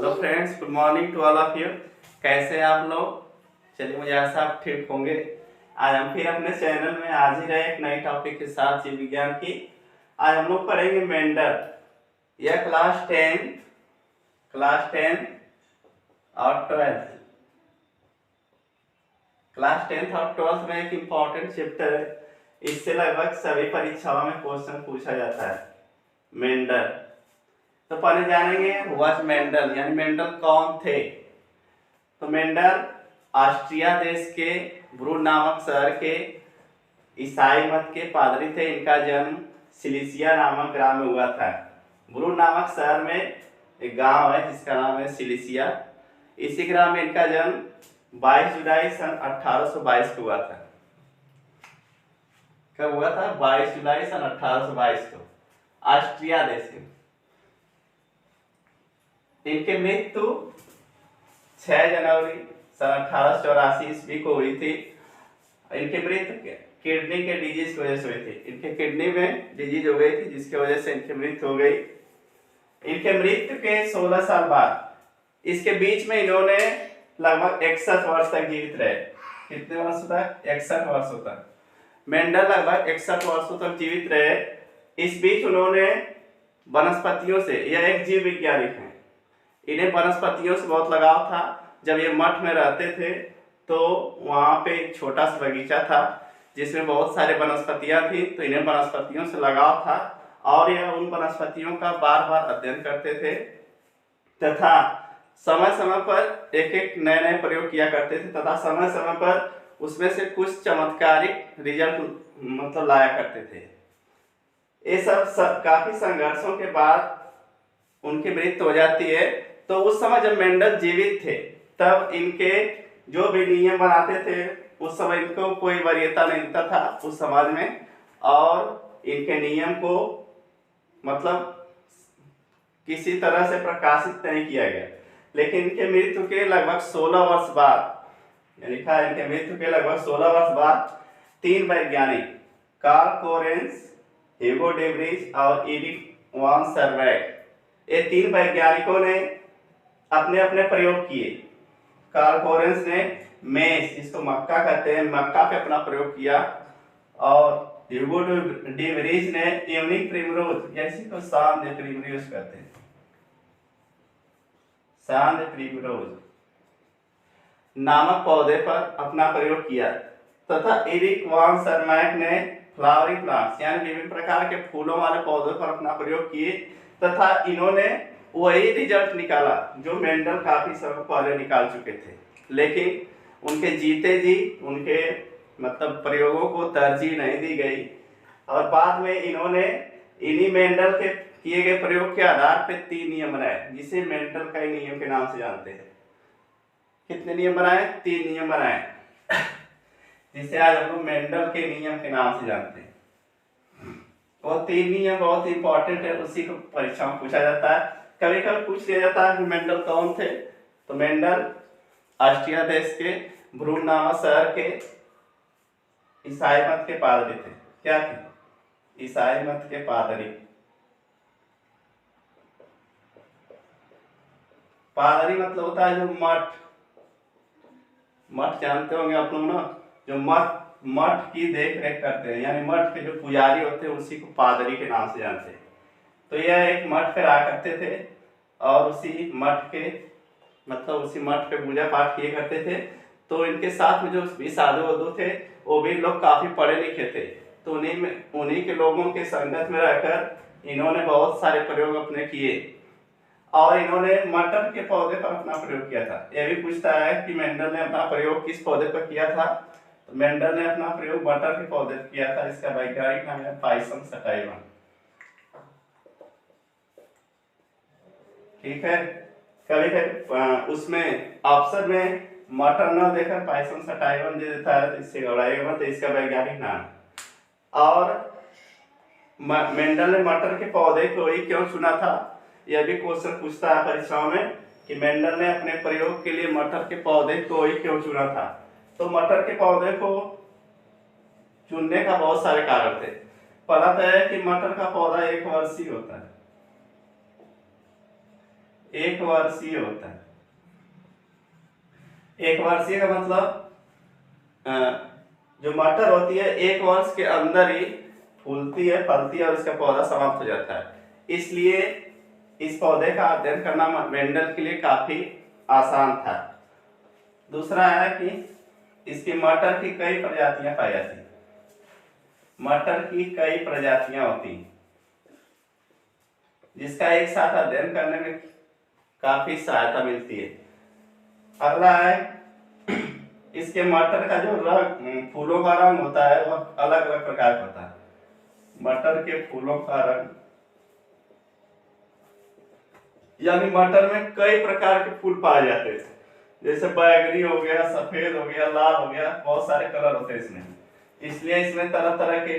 Hello friends, good morning to all of you. कैसे हैं आप लोग? चलिए, मुझे आशा आप ठीक होंगे। आज हम फिर अपने चैनल में हाजिर है एक नई टॉपिक के साथ जीव विज्ञान की। आज हम लोग पढ़ेंगे मेंडल। यह क्लास टेंथ और ट्वेल्थ में एक इम्पॉर्टेंट चैप्टर है। इससे लगभग सभी परीक्षाओं में क्वेश्चन पूछा जाता है। मेंडल तो पहले जानेंगे व्हाट मेंडल, यानी मेंडल कौन थे। तो मेंडल ऑस्ट्रिया देश के ब्रून नामक शहर के ईसाई मत के पादरी थे। इनका जन्म सिलिसिया नामक ग्राम में हुआ था। ब्रून नामक शहर में एक गांव है जिसका नाम है सिलिसिया। इसी ग्राम में इनका जन्म 22 जुलाई सन 1822 को हुआ था। कब हुआ था? 22 जुलाई सन 1822 को, ऑस्ट्रिया देश में। इनकी मृत्यु 6 जनवरी सन 1884 ईस्वी को हुई थी। इनकी मृत्यु किडनी के डिजीज की वजह से हुई थी। इनके किडनी में डिजीज हो गई थी, जिसकी वजह से इनकी मृत्यु हो गई। इनके मृत्यु के 16 साल बाद इसके बीच में इन्होंने लगभग 61 वर्ष तक जीवित रहे। कितने वर्षों तक? 61 वर्षों तक। मेंडल लगभग 61 वर्षों तक जीवित रहे। इस बीच उन्होंने वनस्पतियों से, यह एक जीव वैज्ञानिक है, इन्हें वनस्पतियों से बहुत लगाव था। जब ये मठ में रहते थे तो वहाँ पे एक छोटा सा बगीचा था जिसमें बहुत सारे वनस्पतियाँ थी, तो इन्हें वनस्पतियों से लगाव था और यह उन वनस्पतियों का बार बार अध्ययन करते थे तथा समय समय पर एक एक नए नए प्रयोग किया करते थे तथा समय समय पर उसमें से कुछ चमत्कारिक रिजल्ट मतलब लाया करते थे। ये सब काफी संघर्षों के बाद उनकी मृत्यु हो जाती है। तो उस समय जब मेंडल जीवित थे तब इनके जो भी नियम बनाते थे, उस समय इनको कोई वरीयता नहीं था उस समाज में, और इनके नियम को मतलब किसी तरह से प्रकाशित नहीं किया गया। लेकिन इनके मृत्यु के लगभग 16 वर्ष बाद, लिखा है इनके मृत्यु के लगभग 16 वर्ष बाद 3 वैज्ञानिक Carl Correns, Hugo de Vries और एरिक वान सर्वैट, ये 3 वैज्ञानिकों ने अपने अपने प्रयोग किए। कार्ल कोरेंस ने मेष, जिसको मक्का कहते हैं, मक्का पे अपना प्रयोग किया, और ह्यूगो डे व्रीज ने इवनिंग प्रिमरोज, जैसे को शाम दे प्रिमरोज कहते हैं, शाम दे प्रिमरोज नामक पौधे पर अपना प्रयोग किया तथा एरिक वान सर्वैट ने फ्लावरिंग प्लांट्स, यानी विभिन्न प्रकार के फूलों वाले पौधों पर अपना प्रयोग किए तथा इन्होंने वही रिजल्ट निकाला जो मेंडल काफी समय पहले निकाल चुके थे। लेकिन उनके जीते जी उनके मतलब प्रयोगों को तरजीह नहीं दी गई और बाद में इन्होंने इन्हीं मेंडल के किए गए प्रयोग के आधार पर 3 नियम बनाए, जिसे मेंडल का नियम के नाम से जानते हैं। कितने नियम बनाए? 3 नियम बनाए, जिसे आज हम लोग मेंडल के नियम के नाम से जानते हैं। वो 3 नियम बहुत इंपॉर्टेंट है, उसी को परीक्षा में पूछा जाता है। कभी कभी पूछ लिया जाता है कि मेंडल कौन थे। तो मेंडल ऑस्ट्रिया देश के ब्रून नामक शहर के ईसाई मत के पादरी थे। क्या थे? ईसाई मत के पादरी। पादरी मतलब होता है जो मठ जानते होंगे आप लोग ना, जो मठ की देख रेख करते हैं, यानी मठ के जो पुजारी होते हैं उसी को पादरी के नाम से जानते हैं। तो यह एक मठ पे रहा करते थे और उसी मठ पे पूजा पाठ किए करते थे। तो इनके साथ में जो भी साधु वधु थे वो भी लोग काफी पढ़े लिखे थे। तो उन्हीं के लोगों के संगत में रहकर इन्होंने बहुत सारे प्रयोग अपने किए और इन्होंने मटर के पौधे पर अपना प्रयोग किया था। यह भी पूछता है कि मेंडल ने अपना प्रयोग किस पौधे पर किया था। तो मेंडल ने अपना प्रयोग मटर के पौधे पर किया था। इसका वैज्ञानिक नाम है पाइसम सटाइवन। ठीक है, कभी कभी उसमें ऑप्शन में मटर न देकर पाइसम सटाइवन दे देता है, तो इससे घबराइएगा मत, इसका वैज्ञानिक नाम। और मेंडल ने मटर के पौधे को ही क्यों चुना था, यह भी क्वेश्चन पूछता है परीक्षाओं में कि मेंडल ने अपने प्रयोग के लिए मटर के पौधे को ही क्यों चुना था। तो मटर के पौधे को चुनने का बहुत सारे कारण थे। पहला तो है कि मटर का पौधा 1 वर्षीय होता है। एक वर्षीय होता है। एक वर्षीय का मतलब जो मटर होती है एक वर्ष के अंदर ही फूलती है, फलती है और इसका पौधा समाप्त हो जाता है। इसलिए इस पौधे का अध्ययन करना मेंडल के लिए काफी आसान था। दूसरा है कि इसकी मटर की कई प्रजातियां पाई जाती हैं। मटर की कई प्रजातियां होती हैं जिसका एक साथ अध्ययन करने में काफी सहायता मिलती है। अगला है इसके मटर का जो रंग, फूलों का रंग होता है वह अलग अलग प्रकार का होता है। मटर के फूलों का रंग, यानी मटर में कई प्रकार के फूल पाए जाते हैं, जैसे बैगनी हो गया, सफेद हो गया, लाल हो गया, बहुत सारे कलर होते हैं इसमें। इसलिए इसमें तरह तरह के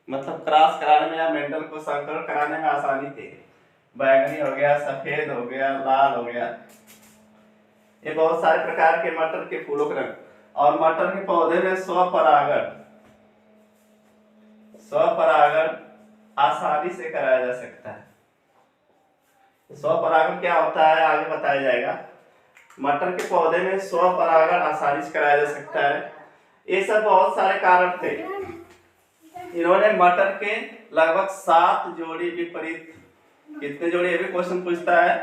मतलब क्रॉस कराने में या मेंडल को संकर कराने में आसानी थी। बैगनी हो गया, सफेद हो गया, लाल हो गया, ये बहुत सारे प्रकार के मटर के फूलों के रंग। और मटर के पौधे में स्वपरागण आसानी से कराया जा सकता है। स्वपरागण क्या होता है आगे बताया जाएगा। मटर के पौधे में स्वपरागण आसानी से कराया जा सकता है। ये सब बहुत सारे कारण थे। इन्होंने मटर के लगभग 7 जोड़ी विपरीत, कितने जोड़ी ये भी क्वेश्चन पूछता है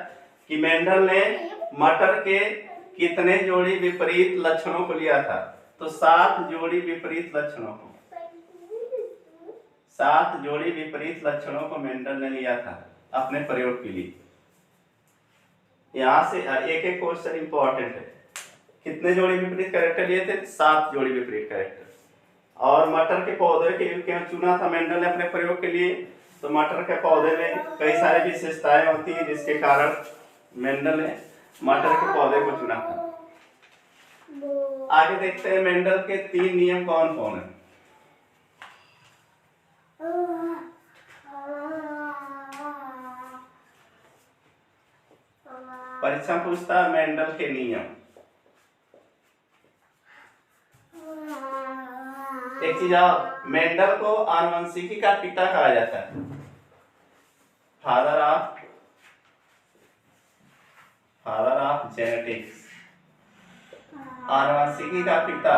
कि मेंडल ने मटर के कितने जोड़ी विपरीत लक्षणों को लिया था। तो 7 जोड़ी विपरीत लक्षणों को, 7 जोड़ी विपरीत लक्षणों को मेंडल ने लिया था अपने प्रयोग के लिए। यहाँ से एक एक क्वेश्चन इंपॉर्टेंट है। कितने जोड़ी विपरीत कैरेक्टर लिए थे? 7 जोड़ी विपरीत कैरेक्टर। और मटर के पौधे के क्यों चुना था मेंडल ने अपने प्रयोग के लिए? तो मटर के पौधे में कई सारी विशेषताएं होती है जिसके कारण मेंडल ने मटर के पौधे को चुना था। आगे देखते हैं मेंडल के 3 नियम कौन कौन है। परीक्षा पूछता है मेंडल के नियम। एक चीज और, मेंडल को आनुवंशिकी का पिता कहा जाता है, फादर ऑफ जेनेटिक्स। आनुवंशिकी का पिता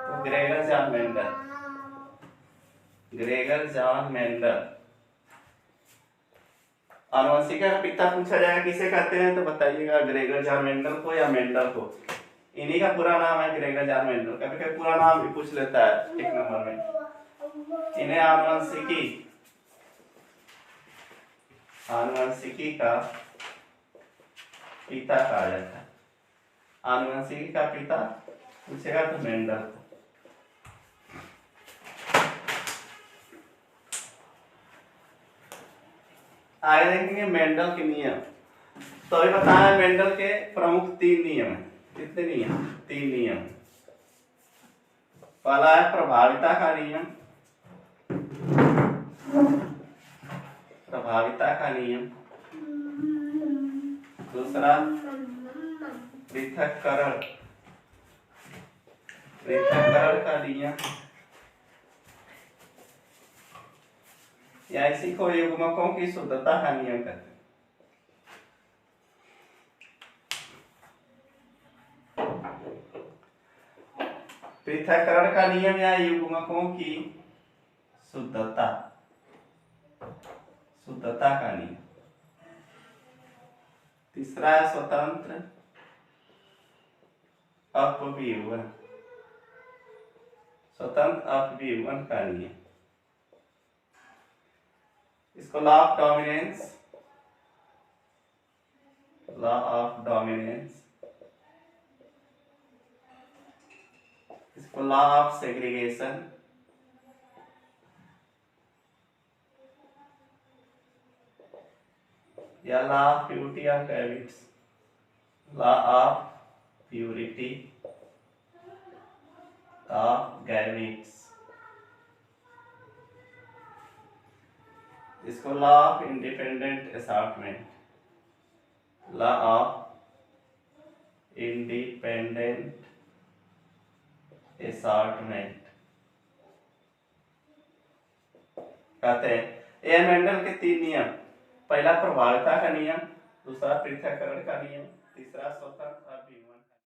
तो ग्रेगर जॉन मेंडल। आनुवंशिकी का पिता पूछा जाएगा किसे कहते हैं तो बताइएगा, ग्रेगर जॉन मेंडल को या मेंडल को। इन्हीं का पूरा नाम है ग्रेगर जॉन मेंडल। कभी कभी पूरा नाम भी पूछ लेता है एक नंबर में। इन्हें आनुवंशिकी का पिता कहा जाता है। आनुवंशिकी का पिता पूछेगा तो मेंडल को। आगे देखेंगे मेंडल के नियम। तो अभी बताया मेंडल के प्रमुख 3 नियम है। कितने नियम? 3 नियम। पहला है प्रभाविता का नियम, दूसरा पृथक्करण का नियम, या इसी को युग्मकों की शुद्धता का नियम कहते हैं। पृथक्करण का नियम या युग्मकों की शुद्धता का नियम। तीसरा है स्वतंत्र अपव्यूहन का नियम। इसको लॉ ऑफ डोमिनेंस, इसको लॉ ऑफ सेग्रीगेशन, या law of purity of gametes, law of purity of gametes, इसको law of independent assortment, law of independent assortment कहते हैं। ये मेंडल के 3 नियम। पहला प्रभाविता का नियम, दूसरा पृथक्करण का नियम, तीसरा स्वतंत्र